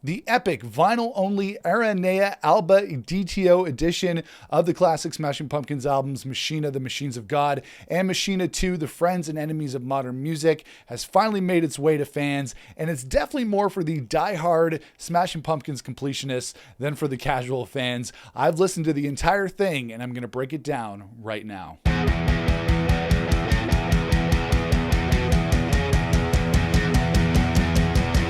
The epic vinyl-only Aranea Alba Editio edition of the classic Smashing Pumpkins albums Machina, the Machines of God, and Machina II, the Friends and Enemies of Modern Music, has finally made its way to fans, and it's definitely more for the die-hard Smashing Pumpkins completionists than for the casual fans. I've listened to the entire thing, and I'm going to break it down right now.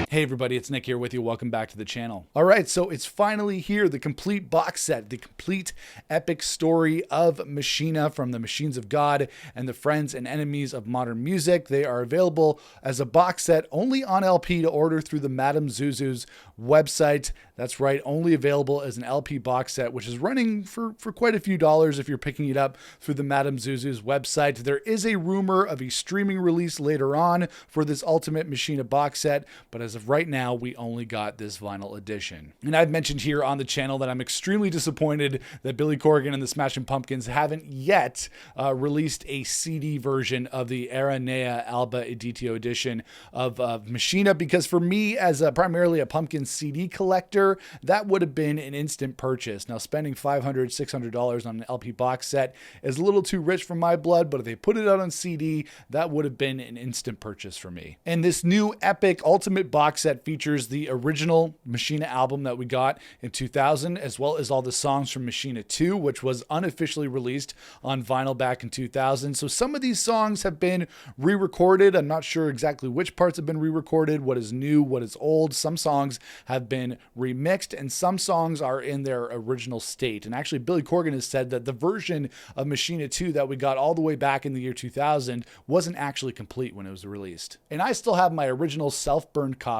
Hey everybody, it's Nick here with you. Welcome back to the channel. All right, so it's finally here, the complete box set, the complete epic story of Machina from the Machines of God and the Friends and Enemies of Modern Music. They are available as a box set only on LP to order through the Madame Zuzu's website. That's right, only available as an LP box set, which is running for quite a few dollars if you're picking it up through the Madame Zuzu's website. There is a rumor of a streaming release later on for this Ultimate Machina box set, but as of right now, we only got this vinyl edition. And I've mentioned here on the channel that I'm extremely disappointed that Billy Corgan and the Smashing Pumpkins haven't yet released a CD version of the Aranea Alba Editio edition of Machina, because for me, as primarily a Pumpkin CD collector, that would have been an instant purchase. Now, spending $500, $600 on an LP box set is a little too rich for my blood, but if they put it out on CD, that would have been an instant purchase for me. And this new epic Ultimate box set features the original Machina album that we got in 2000, as well as all the songs from Machina II, which was unofficially released on vinyl back in 2000. So some of these songs have been re-recorded. I'm not sure exactly which parts have been re-recorded, what is new, what is old. Some songs have been remixed, and some songs are in their original state. And actually, Billy Corgan has said that the version of Machina II that we got all the way back in the year 2000 wasn't actually complete when it was released. And I still have my original self-burned copy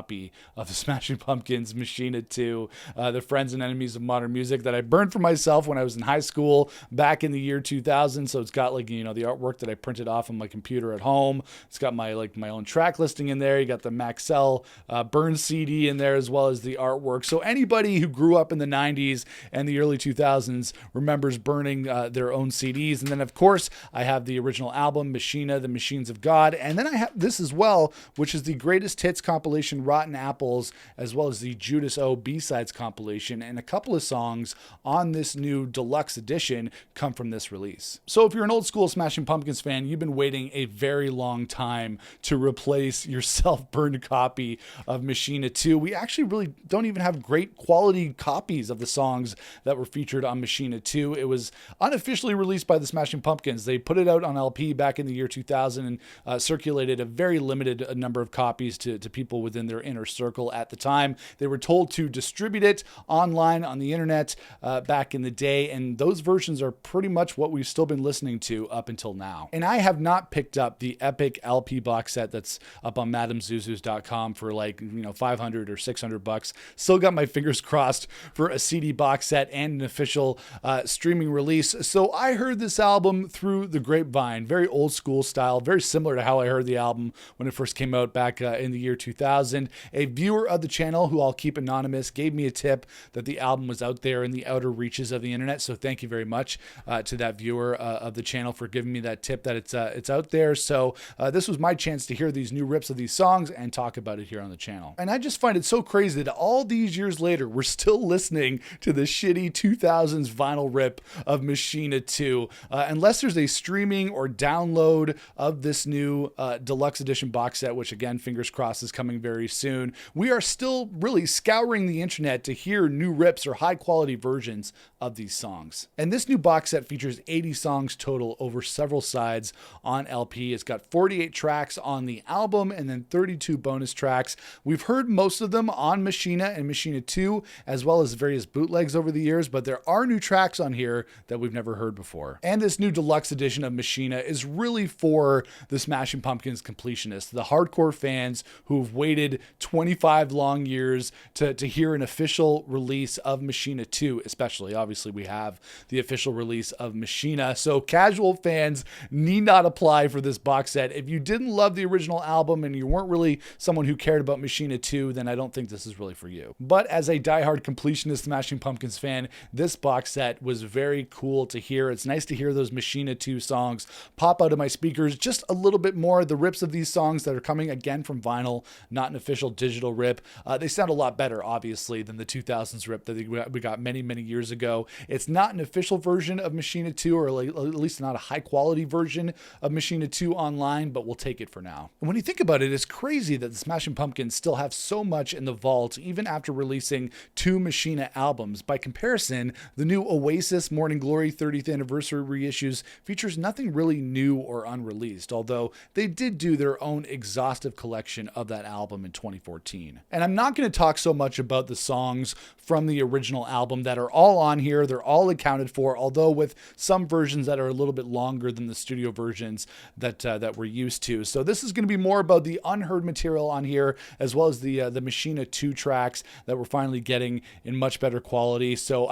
of the Smashing Pumpkins Machina II, the Friends and Enemies of Modern Music, that I burned for myself when I was in high school back in the year 2000. So it's got, like, you know, the artwork that I printed off on my computer at home. It's got my own track listing in there. You got the Maxell burn CD in there, as well as the artwork. So anybody who grew up in the 90s and the early 2000s remembers burning their own CDs. And then, of course, I have the original album Machina, the Machines of God, and then I have this as well, which is the greatest hits compilation Rotten Apples, as well as the Judas O B-Sides compilation, and a couple of songs on this new deluxe edition come from this release. So if you're an old school Smashing Pumpkins fan, you've been waiting a very long time to replace your self-burned copy of Machina II. We actually really don't even have great quality copies of the songs that were featured on Machina II. It was unofficially released by the Smashing Pumpkins. They put it out on LP back in the year 2000 and circulated a very limited number of copies to people within their inner circle at the time. They were told to distribute it online on the internet back in the day, and those versions are pretty much what we've still been listening to up until now. And I have not picked up the epic LP box set that's up on MadameZuzus.com for, like, you know, $500 or $600. Still got my fingers crossed for a CD box set and an official streaming release. So I heard this album through the grapevine, very old school style, very similar to how I heard the album when it first came out back in the year 2000. A viewer of the channel, who I'll keep anonymous, gave me a tip that the album was out there in the outer reaches of the internet. So thank you very much to that viewer of the channel for giving me that tip that it's out there. So this was my chance to hear these new rips of these songs and talk about it here on the channel. And I just find it so crazy that all these years later, we're still listening to the shitty 2000s vinyl rip of Machina II. Unless there's a streaming or download of this new deluxe edition box set, which again, fingers crossed, is coming very soon, we are still really scouring the internet to hear new rips or high quality versions of these songs. And this new box set features 80 songs total over several sides on LP. It's got 48 tracks on the album and then 32 bonus tracks. We've heard most of them on Machina and Machina II, as well as various bootlegs over the years, but there are new tracks on here that we've never heard before. And this new deluxe edition of Machina is really for the Smashing Pumpkins completionists, the hardcore fans who've waited 25 long years to hear an official release of Machina II, especially. Obviously, we have the official release of Machina, so casual fans need not apply for this box set. If you didn't love the original album and you weren't really someone who cared about Machina II, then I don't think this is really for you. But as a diehard completionist Smashing Pumpkins fan, this box set was very cool to hear. It's nice to hear those Machina II songs pop out of my speakers just a little bit more. The rips of these songs that are coming again from vinyl, not an official official digital rip. They sound a lot better, obviously, than the 2000s rip that we got many, many years ago. It's not an official version of Machina 2, or at least not a high-quality version of Machina 2 online, but we'll take it for now. And when you think about it, it's crazy that the Smashing Pumpkins still have so much in the vault, even after releasing 2 Machina albums. By comparison, the new Oasis Morning Glory 30th Anniversary reissues features nothing really new or unreleased, although they did do their own exhaustive collection of that album in 2014. And I'm not going to talk so much about the songs from the original album that are all on here. They're all accounted for, although with some versions that are a little bit longer than the studio versions that we're used to. So this is going to be more about the unheard material on here, as well as the Machina 2 tracks that we're finally getting in much better quality. So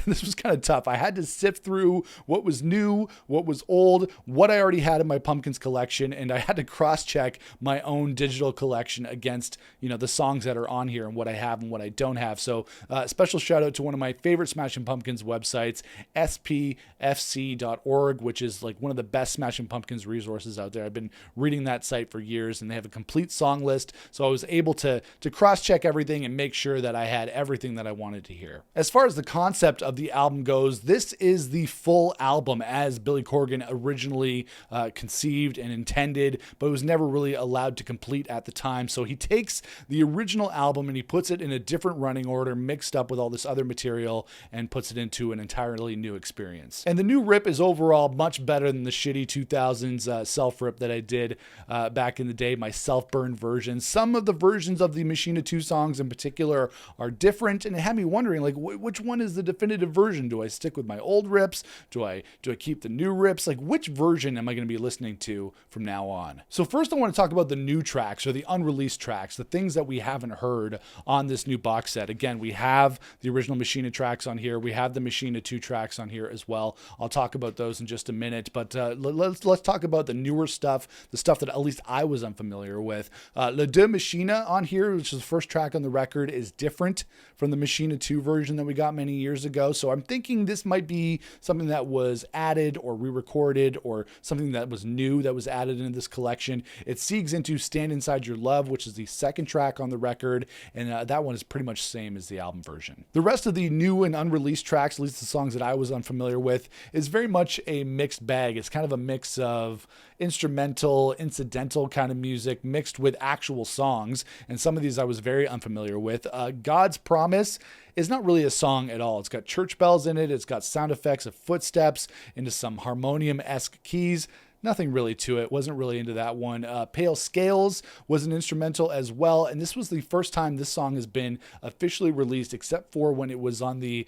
this was kind of tough. I had to sift through what was new, what was old, what I already had in my Pumpkins collection, and I had to cross-check my own digital collection against, the songs that are on here and what I have and what I don't have. So special shout out to one of my favorite Smashing Pumpkins websites, spfc.org, which is like one of the best Smashing Pumpkins resources out there. I've been reading that site for years, and they have a complete song list. So I was able to cross-check everything and make sure that I had everything that I wanted to hear. As far as the concept of the album goes, this is the full album as Billy Corgan originally conceived and intended, but was never really allowed to complete at the time. So he takes the original album and he puts it in a different running order, mixed up with all this other material, and puts it into an entirely new experience. And the new rip is overall much better than the shitty 2000s self-rip that I did back in the day, my self-burn version. Some of the versions of the Machina 2 songs in particular are different, and it had me wondering, like, which one is the definitive version? Do I stick with my old rips? Do I keep the new rips? Like, which version am I going to be listening to from now on? So first I want to talk about the new tracks, or the unreleased tracks, the things that we haven't heard on this new box set. Again, we have the original Machina tracks on here. We have the Machina 2 tracks on here as well. I'll talk about those in just a minute, but let's talk about the newer stuff, the stuff that at least I was unfamiliar with. Le Deux Machina on here, which is the first track on the record, is different from the Machina 2 version that we got many years ago. So I'm thinking this might be something that was added or re-recorded, or something that was new that was added into this collection. It segues into Stand Inside Your Love, which is the second track on the record, and that one is pretty much the same as the album version. The rest of the new and unreleased tracks, at least the songs that I was unfamiliar with, is very much a mixed bag. It's kind of a mix of instrumental, incidental kind of music mixed with actual songs, and some of these I was very unfamiliar with. God's Promise is not really a song at all. It's got church bells in it. It's got sound effects of footsteps into some harmonium-esque keys. Nothing really to it. Wasn't really into that one. Pale Scales was an instrumental as well, and this was the first time this song has been officially released, except for when it was on the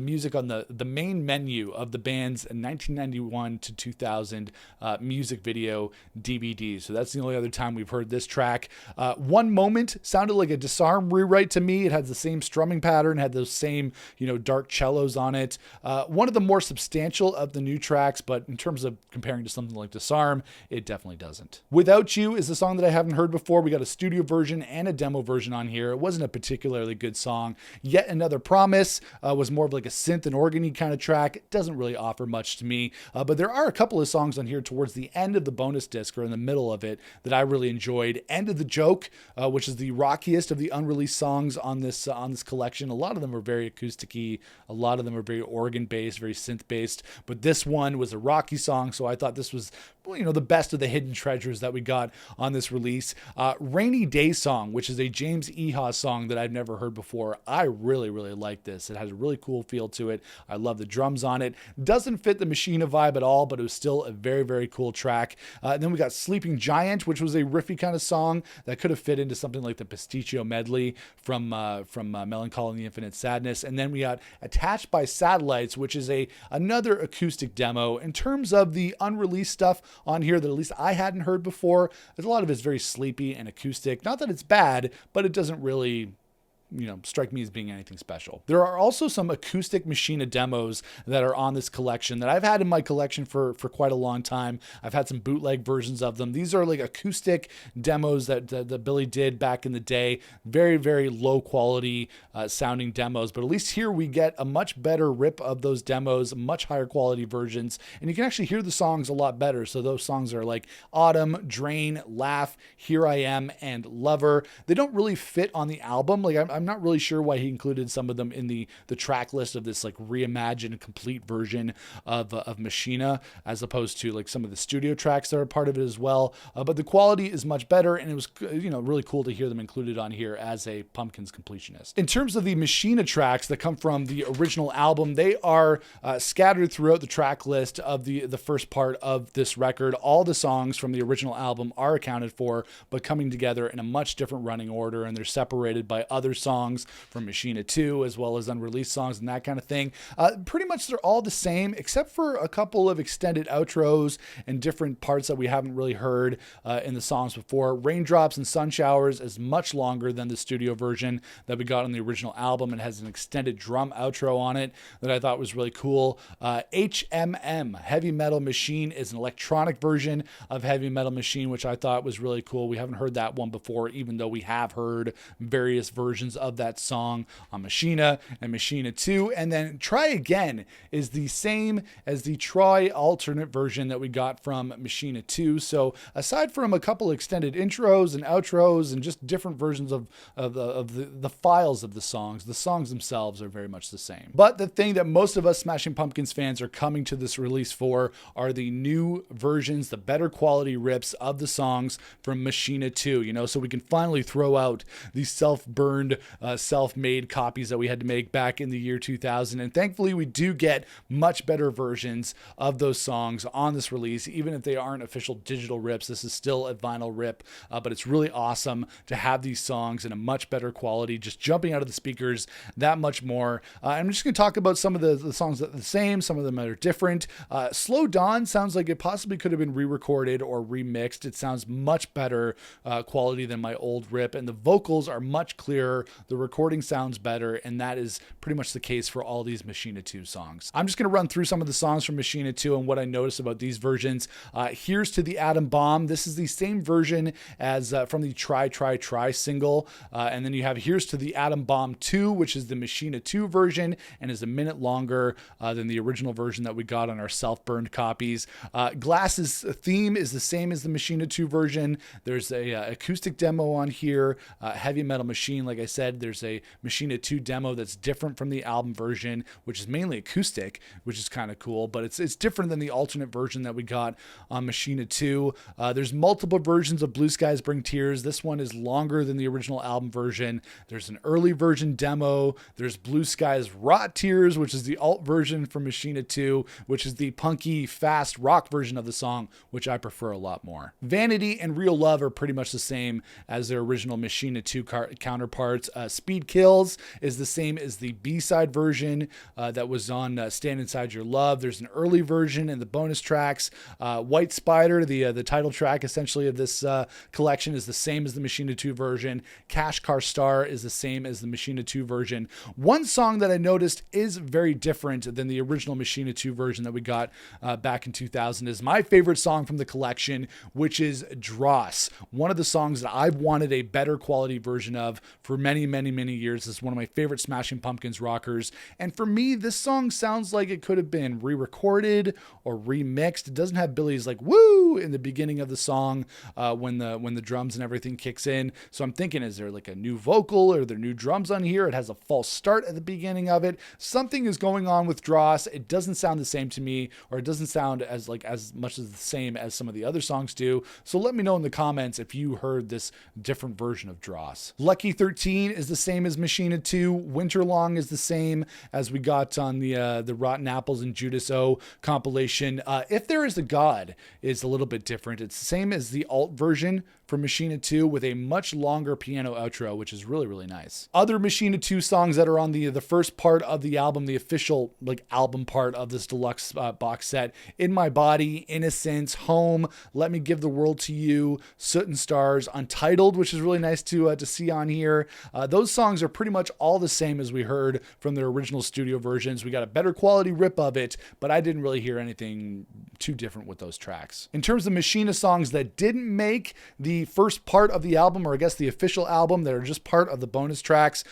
music on the main menu of the band's 1991 to 2000 music video DVD. So that's the only other time we've heard this track. One Moment sounded like a Disarm rewrite to me. It had the same strumming pattern, had those same dark cellos on it. One of the more substantial of the new tracks, but in terms of comparing to something like Disarm, it definitely doesn't. Without You is the song that I haven't heard before. We got a studio version and a demo version on here. It wasn't a particularly good song. Yet Another Promise was more of like a synth and organ-y kind of track. It doesn't really offer much to me, but there are a couple of songs on here towards the end of the bonus disc, or in the middle of it, that I really enjoyed. End of the Joke, which is the rockiest of the unreleased songs on this collection. A lot of them are very acoustic-y. A lot of them are very organ-based, very synth-based, but this one was a rocky song, so I thought this was the best of the hidden treasures that we got on this release. Rainy Day Song, which is a James Iha song that I've never heard before. I really, really like this. It has a really cool feel to it. I love the drums on it. Doesn't fit the Machina vibe at all, but it was still a very, very cool track. Then we got Sleeping Giant, which was a riffy kind of song that could have fit into something like the Pasticcio medley from Melancholy and the Infinite Sadness. And then we got Attached by Satellites, which is another acoustic demo. In terms of the unreleased stuff on here that at least I hadn't heard before, there's a lot of it's very sleepy and acoustic. Not that it's bad, but it doesn't really strike me as being anything special. There are also some acoustic Machina demos that are on this collection that I've had in my collection for quite a long time. I've had some bootleg versions of them. These are like acoustic demos that Billy did back in the day. Very, very low quality sounding demos, but at least here we get a much better rip of those demos, much higher quality versions, and you can actually hear the songs a lot better. So those songs are like Autumn, Drain, Laugh, Here I Am, and Lover. They don't really fit on the album. Like I'm not really sure why he included some of them in the track list of this like reimagined complete version of Machina, as opposed to like some of the studio tracks that are part of it as well. But the quality is much better, and it was really cool to hear them included on here as a Pumpkins completionist. In terms of the Machina tracks that come from the original album, they are scattered throughout the track list of the first part of this record. All the songs from the original album are accounted for, but coming together in a much different running order, and they're separated by other songs from Machina II, as well as unreleased songs and that kind of thing. Pretty much they're all the same, except for a couple of extended outros and different parts that we haven't really heard in the songs before. Raindrops and Sun Showers is much longer than the studio version that we got on the original album, and has an extended drum outro on it that I thought was really cool. HMM, Heavy Metal Machine, is an electronic version of Heavy Metal Machine, which I thought was really cool. We haven't heard that one before, even though we have heard various versions of that song on Machina and Machina II. And then Try Again is the same as the Try alternate version that we got from Machina II. So aside from a couple extended intros and outros and just different versions of the files of the songs themselves are very much the same. But the thing that most of us Smashing Pumpkins fans are coming to this release for are the new versions, the better quality rips of the songs from Machina II, so we can finally throw out these self-burned, self-made copies that we had to make back in the year 2000. And thankfully we do get much better versions of those songs on this release. Even if they aren't official digital rips, this is still a vinyl rip, but it's really awesome to have these songs in a much better quality, just jumping out of the speakers that much more. I'm just going to talk about some of the songs that are the same, some of them that are different. Slow Dawn sounds like it possibly could have been re-recorded or remixed. It sounds much better quality than my old rip, and the vocals are much clearer. The recording sounds better, and that is pretty much the case for all these Machina II songs. I'm just going to run through some of the songs from Machina II and what I noticed about these versions. Here's to the Atom Bomb. This is the same version as from the Try, Try, Try single. And then you have Here's to the Atom Bomb 2, which is the Machina II version and is a minute longer than the original version that we got on our self-burned copies. Glass's theme is the same as the Machina II version. There's a acoustic demo on here. Heavy Metal Machine, like I said, there's a Machina II demo that's different from the album version, which is mainly acoustic, which is kind of cool, but it's different than the alternate version that we got on Machina II. There's multiple versions of Blue Skies Bring Tears. This one is longer than the original album version. There's an early version demo. There's Blue Skies Rot Tears, which is the alt version from Machina II, which is the punky, fast rock version of the song, which I prefer a lot more. Vanity and Real Love are pretty much the same as their original Machina II counterparts. Speed Kills is the same as the B-side version that was on Stand Inside Your Love. There's an early version and the bonus tracks. White Spider, the title track essentially of this collection, is the same as the Machina II version. Cash Car Star is the same as the Machina II version. One song that I noticed is very different than the original Machina II version that we got back in 2000 is my favorite song from the collection, which is Dross. One of the songs that I've wanted a better quality version of for many, many, many years. It's one of my favorite Smashing Pumpkins rockers. And for me, this song sounds like it could have been re-recorded or remixed. It doesn't have Billy's like woo in the beginning of the song when the drums and everything kicks in. So I'm thinking, is there like a new vocal or are there new drums on here? It has a false start at the beginning of it. Something is going on with Dross. It doesn't sound the same to me, or it doesn't sound as much as the same as some of the other songs do. So let me know in the comments if you heard this different version of Dross. Lucky 13 is the same as Machina II. Winterlong is the same as we got on the Rotten Apples and Judas O compilation. If There Is a God is a little bit different. It's the same as the alt version from Machina II with a much longer piano outro, which is really, really nice. Other Machina II songs that are on the first part of the album, the official album part of this deluxe box set: In My Body, Innocence, Home, Let Me Give the World to You, Soot and Stars, Untitled, which is really nice to see on here. Those songs are pretty much all the same as we heard from their original studio versions. We got a better quality rip of it, but I didn't really hear anything too different with those tracks. In terms of Machina songs that didn't make the first part of the album, or I guess the official album, that are just part of the bonus tracks,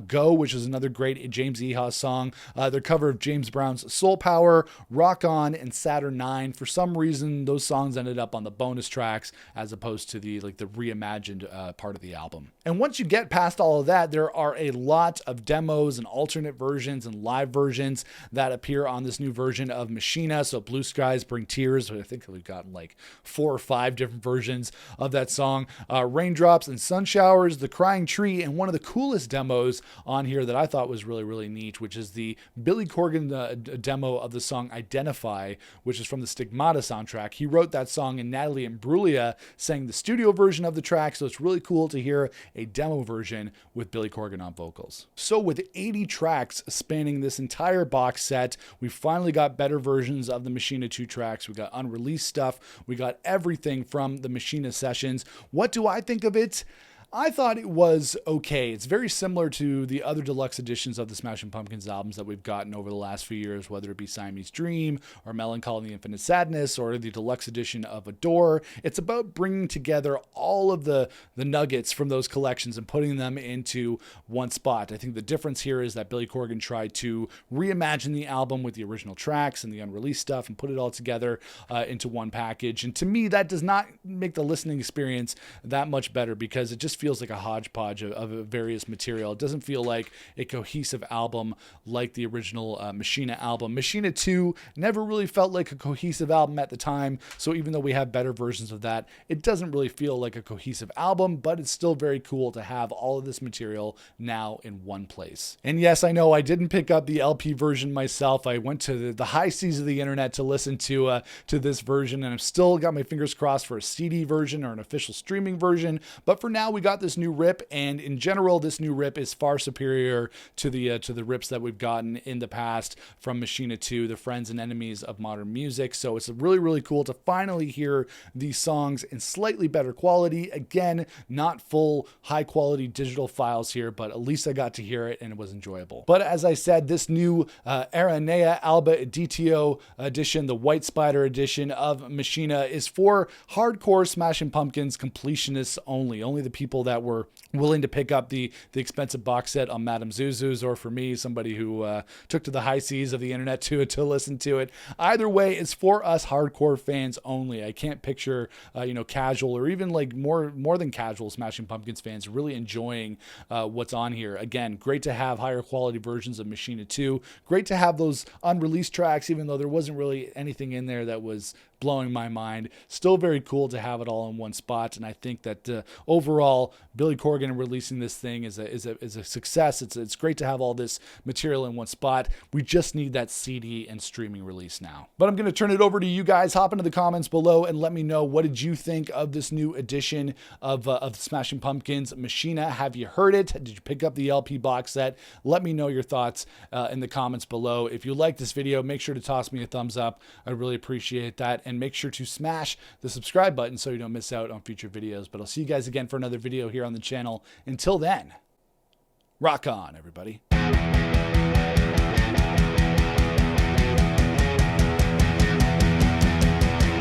Go, which is another great James Iha song, their cover of James Brown's Soul Power, Rock On, and Saturn 9. For some reason, those songs ended up on the bonus tracks as opposed to the reimagined part of the album. And once you get past all of that, there are a lot of demos and alternate versions and live versions that appear on this new version of Machina. So Blue Skies Bring Tears, I think we've gotten like 4 or 5 different versions of that song. Raindrops and Sun Showers, The Crying Tree, and one of the coolest demos on here that I thought was really, really neat, which is the Billy Corgan demo of the song Identify, which is from the Stigmata soundtrack. He wrote that song and Natalie Imbruglia sang the studio version of the track, so it's really cool to hear a demo version with Billy Corgan on vocals. So with 80 tracks spanning this entire box set, we finally got better versions of the Machina II tracks. We got unreleased stuff. We got everything from the Machina sessions. What do I think of it? I thought it was okay. It's very similar to the other deluxe editions of the Smashing Pumpkins albums that we've gotten over the last few years, whether it be Siamese Dream or Melancholy and the Infinite Sadness or the deluxe edition of Adore. It's about bringing together all of the nuggets from those collections and putting them into one spot. I think the difference here is that Billy Corgan tried to reimagine the album with the original tracks and the unreleased stuff and put it all together into one package. And to me, that does not make the listening experience that much better because it just feels like a hodgepodge of various material. It doesn't feel like a cohesive album like the original Machina album. Machina II never really felt like a cohesive album at the time, so even though we have better versions of that, it doesn't really feel like a cohesive album, but it's still very cool to have all of this material now in one place. And yes, I know I didn't pick up the LP version myself. I went to the high seas of the internet to listen to this version, and I've still got my fingers crossed for a CD version or an official streaming version, but for now we got this new rip, and in general this new rip is far superior to the rips that we've gotten in the past from Machina II, the friends and enemies of modern music. So it's really, really cool to finally hear these songs in slightly better quality. Again, not full high quality digital files here, but at least I got to hear it and it was enjoyable. But as I said, this new Aranea Alba Editio edition, the White Spider edition of Machina, is for hardcore Smashing Pumpkins completionists only the people that were willing to pick up the expensive box set on Madame Zuzu's, or for me, somebody who took to the high seas of the internet to listen to it. Either way, it's for us hardcore fans only. I can't picture casual or even like more than casual Smashing Pumpkins fans really enjoying what's on here. Again, great to have higher quality versions of Machina II. Great to have those unreleased tracks, even though there wasn't really anything in there that was blowing my mind. Still very cool to have it all in one spot, and I think that overall Billy Corgan releasing this thing is a success. It's great to have all this material in one spot. We just need that CD and streaming release now. But I'm going to turn it over to you guys. Hop into the comments below and let me know, what did you think of this new edition of Smashing Pumpkins Machina? Have you heard it? Did you pick up the LP box set? Let me know your thoughts in the comments below. If you like this video, make sure to toss me a thumbs up. I really appreciate that. And make sure to smash the subscribe button so you don't miss out on future videos. But I'll see you guys again for another video here on the channel. Until then, rock on, everybody.